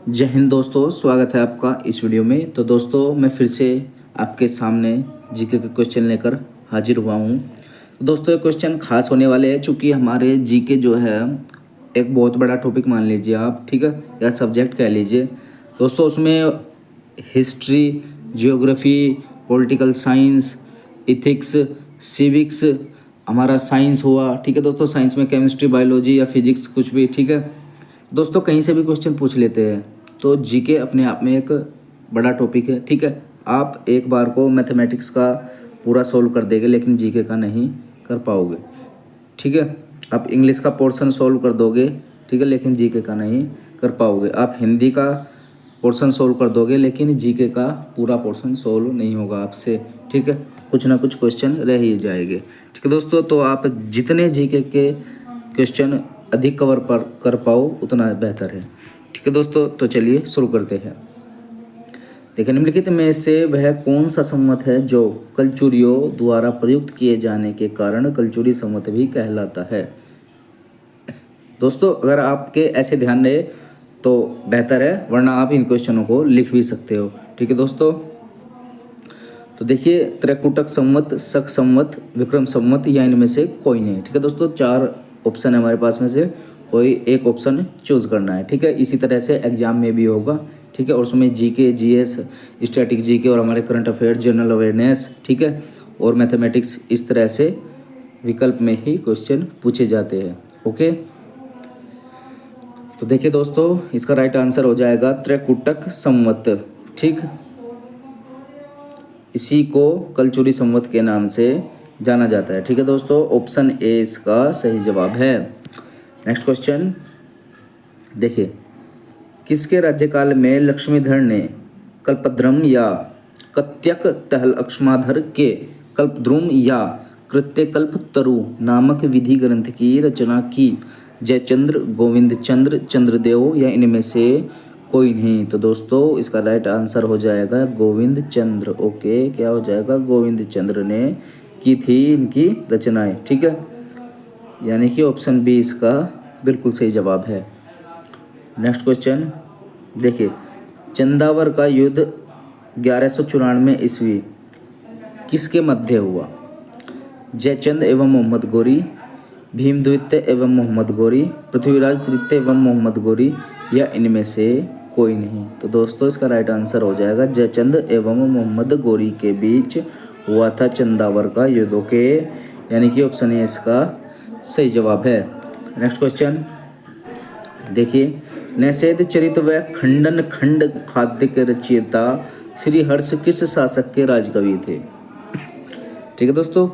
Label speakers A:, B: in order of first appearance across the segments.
A: जय हिंद दोस्तों, स्वागत है आपका इस वीडियो में। तो दोस्तों मैं फिर से आपके सामने जीके के क्वेश्चन लेकर हाजिर हुआ हूँ। तो दोस्तों ये क्वेश्चन खास होने वाले हैं क्योंकि हमारे जीके जो है एक बहुत बड़ा टॉपिक मान लीजिए आप, ठीक है, या सब्जेक्ट कह लीजिए दोस्तों। उसमें history, geography, political science, ethics, civics, हमारा साइंस हुआ, ठीक है दोस्तों। साइंस में केमिस्ट्री, बायोलॉजी या फिजिक्स कुछ भी, ठीक है दोस्तों। कहीं से भी क्वेश्चन पूछ लेते हैं। तो जीके अपने आप में एक बड़ा टॉपिक है, ठीक है। आप एक बार को मैथमेटिक्स का पूरा सोल्व कर देंगे लेकिन जीके का नहीं कर पाओगे, ठीक है। आप इंग्लिश का पोर्शन सोल्व कर दोगे, ठीक है, लेकिन जीके का नहीं कर पाओगे। आप हिंदी का पोर्शन सोल्व कर दोगे लेकिन जीके का पूरा पोर्शन सोल्व नहीं होगा आपसे, ठीक है। कुछ ना कुछ क्वेश्चन रह ही जाएंगे, ठीक है दोस्तों। तो आप जितने जीके के क्वेश्चन अधिक कवर पर कर पाओ उतना बेहतर है, ठीक है दोस्तों। तो चलिए शुरू करते हैं। देखिए, निम्नलिखित में से वह कौन सा संवत है जो कलचुरियों द्वारा प्रयुक्त किए जाने के कारण कलचुरी संवत भी कहलाता है। दोस्तों अगर आपके ऐसे ध्यान रहे तो बेहतर है, वरना आप इन क्वेश्चनों को लिख भी सकते हो, ठीक है दोस्तों। तो देखिए, त्रैकुटक संवत, शक संवत, विक्रम संवत या इनमें से कोई नहीं, ठीक है दोस्तों। चार ऑप्शन है हमारे पास, में से कोई एक ऑप्शन चूज करना है, ठीक है। इसी तरह से एग्जाम में भी होगा, ठीक है। और उसमें जीके, जीएस, स्टैटिक जीके और हमारे करंट अफेयर्स, जनरल अवेयरनेस, ठीक है, और मैथमेटिक्स, इस तरह से विकल्प में ही क्वेश्चन पूछे जाते हैं, ओके। तो देखिए दोस्तों, इसका राइट आंसर हो जाएगा त्रैकुटक संवत, ठीक। इसी को कलचुरी संवत के नाम से जाना जाता है, ठीक है दोस्तों। ऑप्शन ए इसका सही जवाब है। नेक्स्ट क्वेश्चन देखिए, किसके राज्यकाल में लक्ष्मीधर ने कल्पद्रुम या कत्यक तहल अक्षमाधर के कल्पद्रुम या कृत्यकल्पतरु नामक विधि ग्रंथ की रचना की। जयचंद्र, गोविंद चंद्र, चंद्रदेव या इनमें से कोई नहीं। तो दोस्तों इसका राइट आंसर हो जाएगा गोविंद चंद्र, ओके। क्या हो जाएगा? गोविंद चंद्र ने की थी इनकी रचनाएं, ठीक है। यानी कि ऑप्शन बी इसका बिल्कुल सही जवाब है। नेक्स्ट क्वेश्चन देखिए, चंदावर का युद्ध 1194 ईस्वी किसके मध्य हुआ? जयचंद एवं मोहम्मद गोरी, भीम द्वितीय एवं मोहम्मद गोरी, पृथ्वीराज तृतीय एवं मोहम्मद गोरी या इनमें से कोई नहीं। तो दोस्तों इसका राइट आंसर हो जाएगा जयचंद एवं मोहम्मद गोरी के बीच हुआ था चंदावर का युद्ध, ओके। यानी कि ऑप्शन ए इसका सही जवाब है। नेक्स्ट क्वेश्चन देखिए, नैषेध चरित व खंडन खंड खाद्य के रचयिता श्री हर्ष किस शासक के राजकवि थे? ठीक है दोस्तों,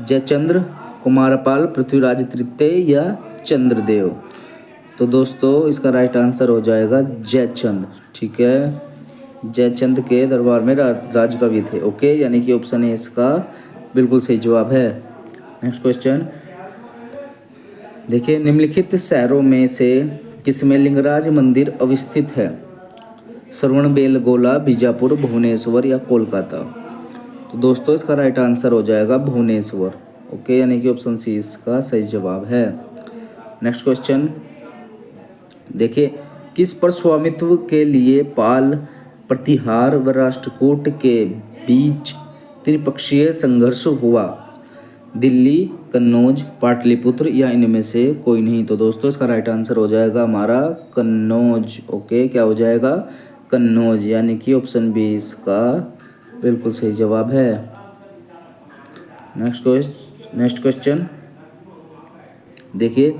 A: जयचंद्र, कुमारपाल, पृथ्वीराज तृतीय या चंद्रदेव। तो दोस्तों इसका राइट आंसर हो जाएगा जयचंद, ठीक है। जयचंद के दरबार में राजकवि थे, ओके। यानी कि ऑप्शन ए इसका बिल्कुल सही जवाब है। नेक्स्ट क्वेश्चन देखिए, निम्नलिखित शहरों में से किसमें लिंगराज मंदिर अवस्थित है? श्रवणबेलगोला, बीजापुर, भुवनेश्वर या कोलकाता। तो दोस्तों इसका राइट आंसर हो जाएगा भुवनेश्वर, ओके। यानी कि ऑप्शन सी इसका सही जवाब है। नेक्स्ट क्वेश्चन देखिए, किस पर स्वामित्व के लिए पाल, प्रतिहार व राष्ट्रकूट के बीच त्रिपक्षीय संघर्ष हुआ? दिल्ली, कन्नौज, पाटलिपुत्र या इनमें से कोई नहीं। तो दोस्तों इसका राइट आंसर हो जाएगा हमारा कन्नौज, ओके। क्या हो जाएगा? कन्नौज। यानी कि ऑप्शन बी इसका बिल्कुल सही जवाब है। नेक्स्ट क्वेश्चन देखिए,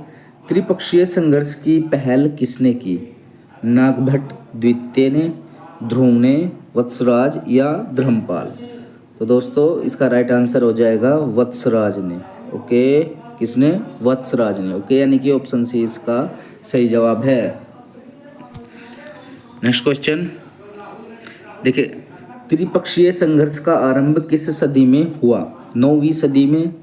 A: त्रिपक्षीय संघर्ष की पहल किसने की? नागभट्ट द्वितीय ने, ध्रुव ने, वत्सराज या धर्मपाल। तो दोस्तों इसका राइट आंसर हो जाएगा वत्सराज ने, ओके। किसने? वत्सराज ने, ओके। यानी कि ऑप्शन सी इसका सही जवाब है। नेक्स्ट क्वेश्चन देखिए, त्रिपक्षीय संघर्ष का आरंभ किस सदी में हुआ? 9वीं सदी में,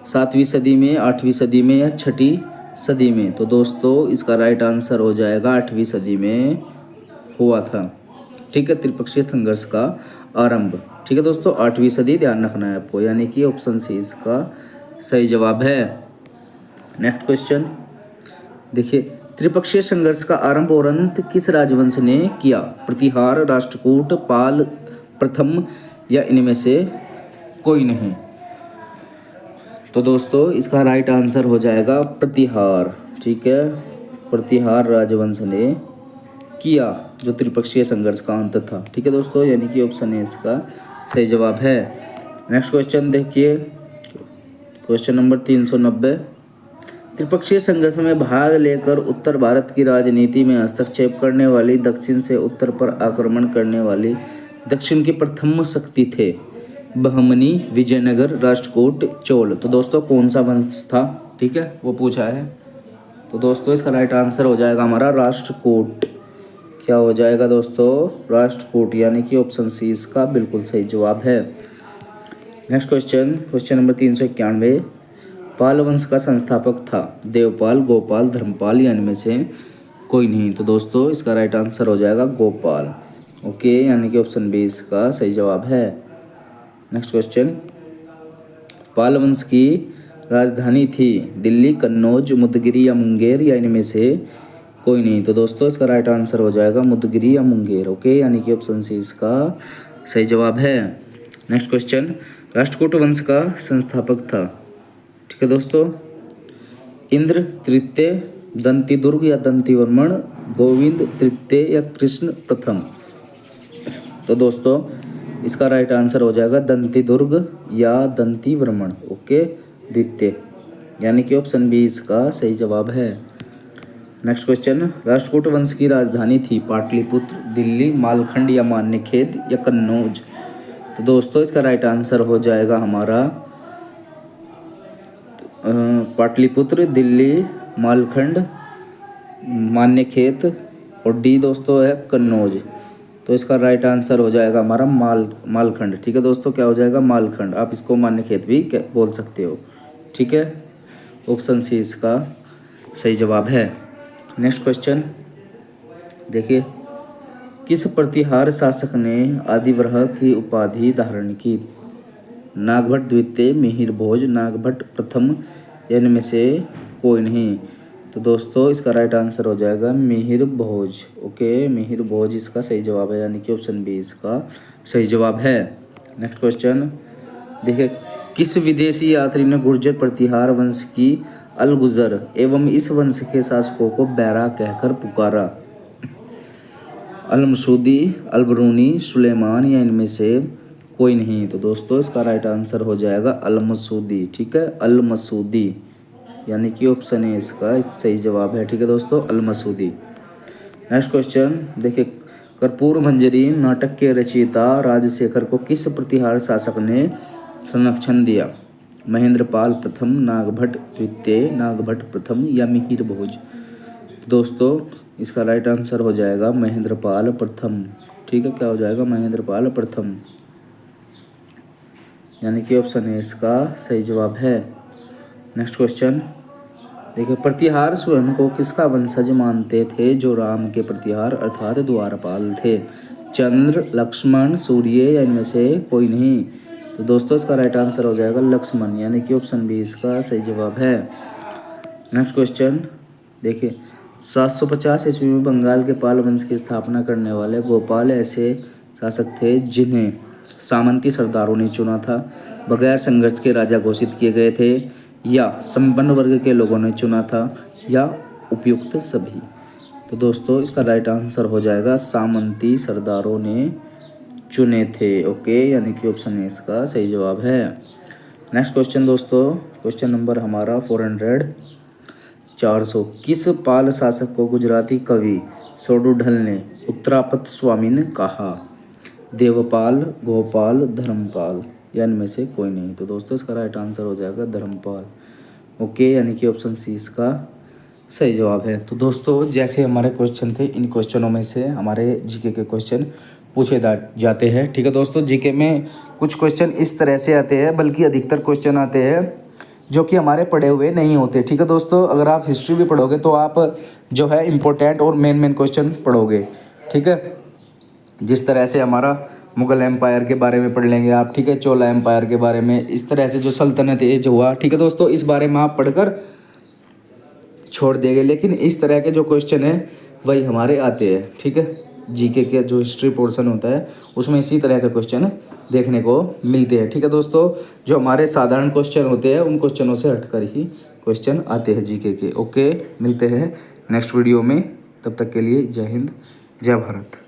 A: 7वीं सदी में, 8वीं सदी में या 6ठी सदी में? तो दोस्तों इसका राइट आंसर हो जाएगा 8वीं सदी में हुआ था, ठीक है, त्रिपक्षीय संघर्ष का आरंभ, ठीक है दोस्तों। 8वीं सदी ध्यान रखना है आपको, यानी कि ऑप्शन सी इसका सही जवाब है। नेक्स्ट क्वेश्चन देखिए, त्रिपक्षीय संघर्ष का आरंभ और अंत किस राजवंश ने किया? प्रतिहार, राष्ट्रकूट, पाल प्रथम या इनमें से कोई नहीं? तो दोस्तों इसका राइट आंसर हो जाएगा प्रतिहार। ठीक है, प्रतिहार राजवंश ने किया जो त्रिपक्षीय संघर्ष का अंत था। ठीक है दोस्तों, यानी कि ऑप्शन ए इसका सही जवाब है। नेक्स्ट क्वेश्चन देखिए, क्वेश्चन नंबर 390। त्रिपक्षीय संघर्ष में भाग लेकर उत्तर भारत की राजनीति में हस्तक्षेप करने वाली, दक्षिण से उत्तर पर आक्रमण करने वाली दक्षिण की प्रथम शक्ति थे? बहमनी, विजयनगर, राष्ट्रकूट, चोल। तो दोस्तों कौन सा वंश था? ठीक है, वो पूछा है। तो दोस्तों इसका राइट आंसर हो जाएगा हमारा राष्ट्रकूट। क्या हो जाएगा दोस्तों? राष्ट्रकूट, यानी कि ऑप्शन सी इसका बिल्कुल सही जवाब है। Next question, question number 391। पाल वंश का संस्थापक था? देवपाल, गोपाल, धर्मपाल या इनमें से कोई नहीं? तो दोस्तों इसका राइट आंसर हो जाएगा गोपाल। ओके, यानी कि ऑप्शन बी इसका सही जवाब है। नेक्स्ट क्वेश्चन, पाल वंश की राजधानी थी दिल्ली, कन्नौज, मुदगिरी या मुंगेर या इनमें से कोई नहीं? तो दोस्तों इसका राइट आंसर हो जाएगा मुदगिरी या मुंगेर। ओके, यानी कि ऑप्शन सी इसका सही जवाब है। नेक्स्ट क्वेश्चन, राष्ट्रकूट वंश का संस्थापक था? ठीक है दोस्तों, इंद्र तृतीय, दंती दुर्ग या दंती वर्मन, गोविंद तृतीय या कृष्ण प्रथम? तो दोस्तों इसका राइट आंसर हो जाएगा दंती दुर्ग या दंती वर्मन। ओके, द्वितीय, यानी कि ऑप्शन बी इसका सही जवाब है। नेक्स्ट क्वेश्चन, राष्ट्रकूट वंश की राजधानी थी पाटलिपुत्र, दिल्ली, मालखंड या मान्यखेत या कन्नौज? तो दोस्तों इसका राइट आंसर हो जाएगा हमारा पाटलिपुत्र, दिल्ली, मालखंड, मान्यखेत और डी दोस्तों है कन्नौज। तो इसका राइट आंसर हो जाएगा हमारा मालखंड। ठीक है दोस्तों, क्या हो जाएगा? मालखंड। आप इसको मान्यखेत भी बोल सकते हो। ठीक है, ऑप्शन सी इसका सही जवाब है। नेक्स्ट क्वेश्चन देखिए, किस प्रतिहार शासक ने आदिवरह की उपाधि धारण की? नागभट्ट द्वितीय, मिहिर भोज, नागभट्ट प्रथम या इनमें से कोई नहीं? तो दोस्तों इसका राइट आंसर हो जाएगा मिहिर भोज। ओके, मिहिर भोज इसका सही जवाब है, यानी कि ऑप्शन बी इसका सही जवाब है। नेक्स्ट क्वेश्चन देखिए, किस विदेशी यात्री ने गुर्जर प्रतिहार वंश की अलगुजर एवं इस वंश के शासकों को बैरा कहकर पुकारा? अलमसूदी, अलबरूनी, सुलेमान या इनमें से कोई नहीं? तो दोस्तों इसका राइट आंसर हो जाएगा अलमसूदी। ठीक है, अलमसूदी, यानी कि ऑप्शन ए इसका सही जवाब है। ठीक है दोस्तों, अलमसूदी। नेक्स्ट क्वेश्चन देखिए, कर्पूर मंजरी नाटक के रचयिता राजशेखर को किस प्रतिहार शासक ने संरक्षण दिया? महेंद्रपाल प्रथम, नागभट्ट द्वितीय, नागभट्ट प्रथम या मिहिर भोज? दोस्तों इसका राइट आंसर हो जाएगा महेंद्रपाल प्रथम। ठीक है, क्या हो जाएगा? महेंद्रपाल प्रथम, यानी कि ऑप्शन ए इसका सही जवाब है। नेक्स्ट क्वेश्चन देखिए, प्रतिहार स्वयं को किसका वंशज मानते थे जो राम के प्रतिहार अर्थात द्वारपाल थे? चंद्र, लक्ष्मण, सूर्य या इनमें से कोई नहीं? तो दोस्तों इसका राइट आंसर हो जाएगा लक्ष्मण, यानी कि ऑप्शन बी इसका सही जवाब है। नेक्स्ट क्वेश्चन देखिए, 750 ईस्वी में बंगाल के पाल वंश की स्थापना करने वाले गोपाल ऐसे शासक थे जिन्हें सामंती सरदारों ने चुना था, बगैर संघर्ष के राजा घोषित किए गए थे, या संपन्न वर्ग के लोगों ने चुना था, या उपयुक्त सभी? तो दोस्तों इसका राइट आंसर हो जाएगा सामंती सरदारों ने चुने थे। ओके, यानी कि ऑप्शन ए इसका सही जवाब है। नेक्स्ट क्वेश्चन दोस्तों, क्वेश्चन नंबर हमारा 400। किस पाल शासक को गुजराती कवि सोडुढल ने उत्तरापत स्वामी ने कहा? देवपाल, गोपाल, धर्मपाल या इनमें से कोई नहीं? तो दोस्तों इसका राइट आंसर हो जाएगा धर्मपाल। ओके, यानी कि ऑप्शन सी इसका सही जवाब है। तो दोस्तों जैसे हमारे क्वेश्चन थे, इन क्वेश्चनों में से हमारे जीके के क्वेश्चन पूछे जाते हैं। ठीक है दोस्तों, जीके में कुछ क्वेश्चन इस तरह से आते हैं, बल्कि अधिकतर क्वेश्चन आते हैं जो कि हमारे पढ़े हुए नहीं होते। ठीक है दोस्तों, अगर आप हिस्ट्री भी पढ़ोगे तो आप जो है इम्पोर्टेंट और मेन क्वेश्चन पढ़ोगे। ठीक है, जिस तरह से हमारा मुगल एम्पायर के बारे में पढ़ लेंगे आप। ठीक है, चोला एम्पायर के बारे में, इस तरह से जो सल्तनत एज हुआ। ठीक है दोस्तों, इस बारे में आप पढ़कर छोड़ दिए गए, लेकिन इस तरह के जो क्वेश्चन है वही हमारे आते हैं। ठीक है, जीके के जो हिस्ट्री पोर्शन होता है उसमें इसी तरह के क्वेश्चन देखने को मिलते हैं। ठीक है दोस्तों, जो हमारे साधारण क्वेश्चन होते हैं उन क्वेश्चनों से हटकर ही क्वेश्चन आते हैं जीके के। ओके, मिलते हैं नेक्स्ट वीडियो में, तब तक के लिए जय हिंद, जय भारत।